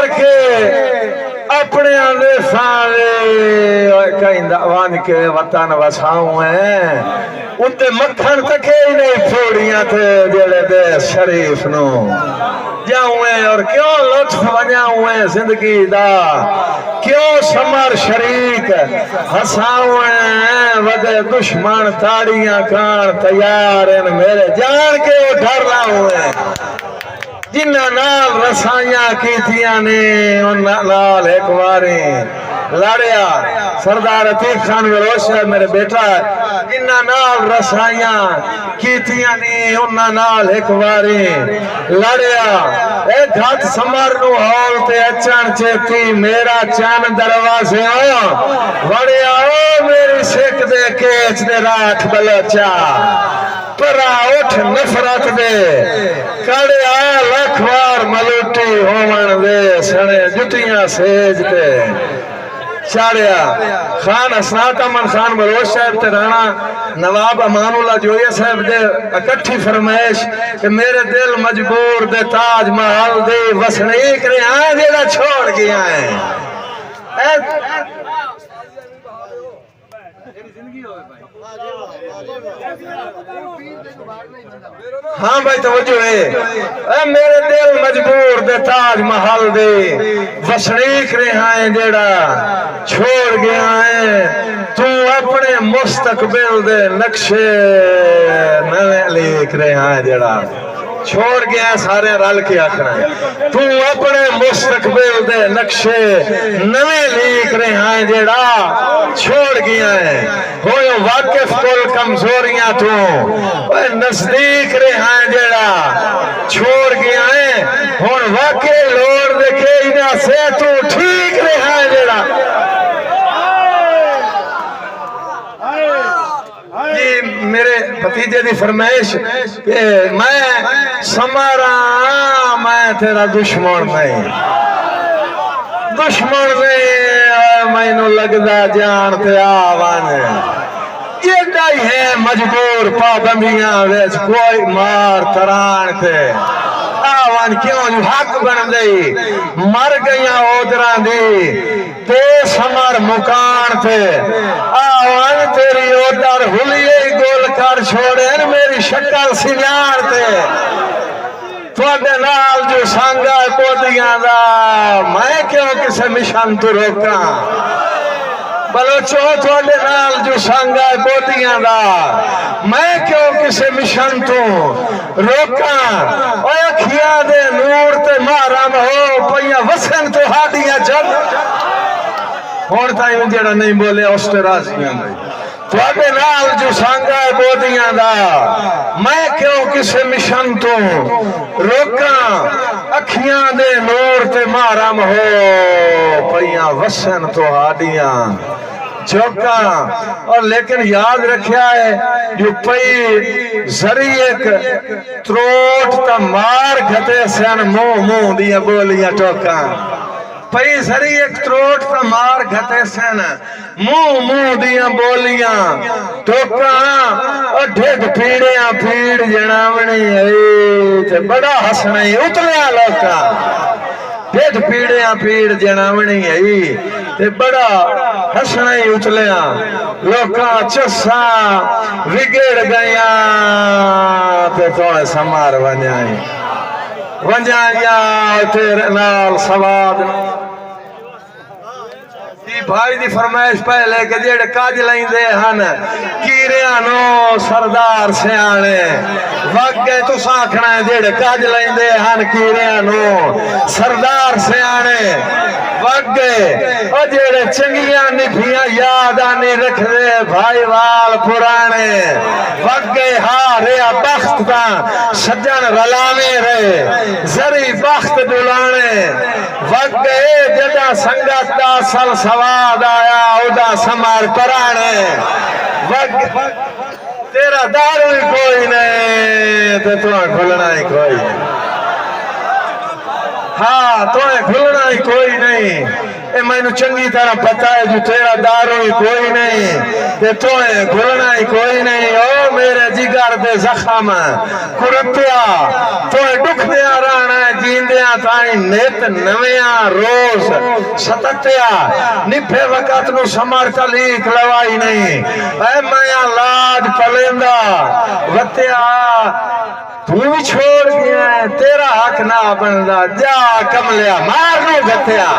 संवार के अपने आंदे सारे कहीं वन के वतन वसाऊं है उत्ते मक्खन तके ही नहीं फोड़ियां थे जेड़े दे शरीफ नो जाऊं और क्यों लुत्फ वजाऊं है जिंदगी दा क्यों समर शरीक हसाऊं वदे दुश्मन ताड़ियां खान तैयार हैं मेरे जान के वो डर लाऊं है जिन्ना नाल रसाइयां कीतियां ने उन्ना नाल एक बारी लड़िया सरदार अतीक खान बलोच है मेरे बेटा जिन्ना नाल रसाइयां कीतियां ने उन्ना नाल एक बारी लड़िया एक हाथ समर नु हौल ते अचन चेती मेरा चैन दरवाजे वड़िया ओ मेरी सिख दे केच दे राठ बलोचा परा उठ नफरत दे कड़िया लखवार मलूटी होवन दे सने जुटियां सेज ते चाड़िया खान हसनात अमन खान बलोच साहब ते राणा नवाब अमानुल्लाह जोया साहब दे इकट्ठी फरमाइश कि मेरे दिल मजबूर दे ताज महल दे वसनीक ने आ जेड़ा छोड़ गया है हाँ भाई तवज्जो है मेरे दिल मजबूर दे ताज महल दे वसनीक रहा है जेड़ा छोड़ गया है तू अपने मुस्तकबिल दे नक्शे नवे लिख रहा है जेड़ा छोड़ गया सारे रल के आखना है तू अपने मुस्तकबिल दे नक्शे नवे लिख रहा है जेड़ा छोड़ गया है हो वाकिफ कुल कमजोरियां तू नजदीक रहा है जेड़ा छोड़ गया है हुन वाकई लोड़ देखे इना से तू ठीक रहा है जेड़ा मेरे भतीजे की फरमाइश कि मैं समारा मैं तेरा दुश्मन नहीं मैनू लगदा जान ते आवन एडा ही है मजबूर पाबंदियां विच कोई मार तरान थे आवन क्यों हक बन गई मर गईया ओदरा दी ते समर मुकान थे आवन तेरी ओदर हुलिए गोल कर छोड़े मेरी शक्ल सियार थे थोड़े नाल जो सांगा कोदियां दा मैं क्यों किसे मिशन तो रोका बलोचो थोड़े नाल जो सांगा कोदियां दा मैं क्यों किसे मिशन तो रोका अखियां दे नूर ते मारम हो पईया वसन तो हादियां जग हुण ताईं जेड़ा नहीं बोले उस ते राजियां नहीं थोड़े नाल जो सांगा बोदियां दा मैं क्यों किसे मिशन तो रोका अखियां दे नूर ते मारम हो पईया वसन तो हादियां चौका और लेकिन याद रखा है जो पई जरी एक त्रोट ता मार घटे सन मुंह मुंह दिया बोलियां टोका पई सरी एक त्रोट ता मार घटे सन मुंह मुंह दिया बोलियां टोका और ढिड पीड़िया पीड़ जनावनी ते बड़ा हसना उतलिया लोका ढिड पीड़िया पीड़ जनावनी ते बड़ा हसना उतलिया लोका चसा विगड़ गया ते थोड़े समार वंजाया तेरे नाल सवाद भाई दी फरमाइश पहले के जेड़े काज लेंदे हन कीरियां नो सरदार सियाणे वागे तुसां आखना जेड़े काज लेंदे हन कीरियां नो सरदार सियाणे वागे ओ जेड़े चंगियां निभियां याद आनी रखदे भाई वाल पुराने वागे हारे बख्त दा सज्जन रलावे रहे जरी बख्त डुलाने वागे जदा संगत दा सल सवाद आया उदा समार पराने तेरा दारू ही कोई नहीं तो तुम्हें खुलना ही कोई हाँ तुम्हें खुलना ही कोई नहीं ए मैनू चंगी तरह पता है जो तेरा दारू ही कोई नहीं ते तोए घुलना ही कोई नहीं। ओ मेरे जिगर दे जख्म कुरतिया तोए दुख दिया रहना है जींदिया ताई नित नविया रोज सतत्या निफे वक़्त नु समर तलीक लवाई नहीं। ऐ मैं लाज पलेंदा वत्या तू भी छोड़ गया है तेरा हक ना बनदा जा कमलिया मार नू गथया।